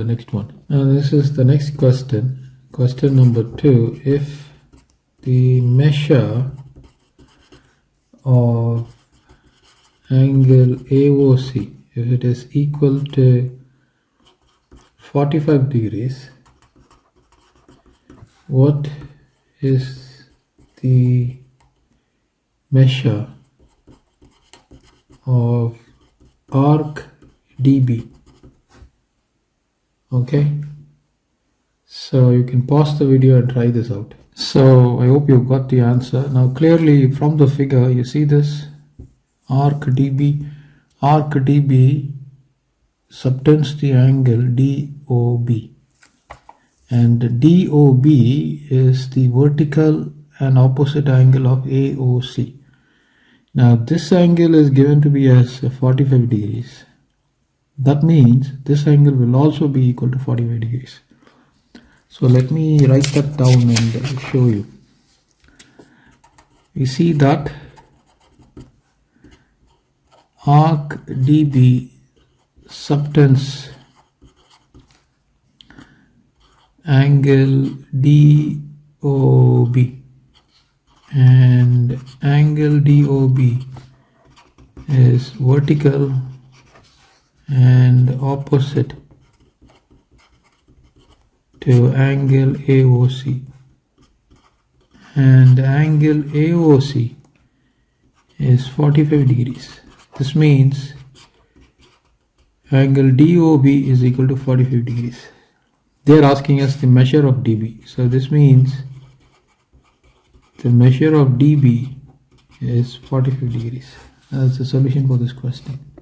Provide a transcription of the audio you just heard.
the next one. Now this is the next question. Question number 2. If the measure of angle AOC, if it is equal to 45 degrees, what is the measure of arc dB? Okay, so you can pause the video and try this out. So I hope you got the answer. Now clearly from the figure you see this arc dB. Arc dB subtends the angle DOB, and DOB is the vertical and opposite angle of AOC. Now this angle is given to be as 45 degrees. That means this angle will also be equal to 45 degrees. So let me write that down and show you. We see that arc dB subtends angle DOB, and angle DOB is vertical and opposite to angle AOC, and angle AOC is 45 degrees. This means angle DOB is equal to 45 degrees. They are asking us the measure of dB. So this means the measure of dB is 45 degrees. That's the solution for this question.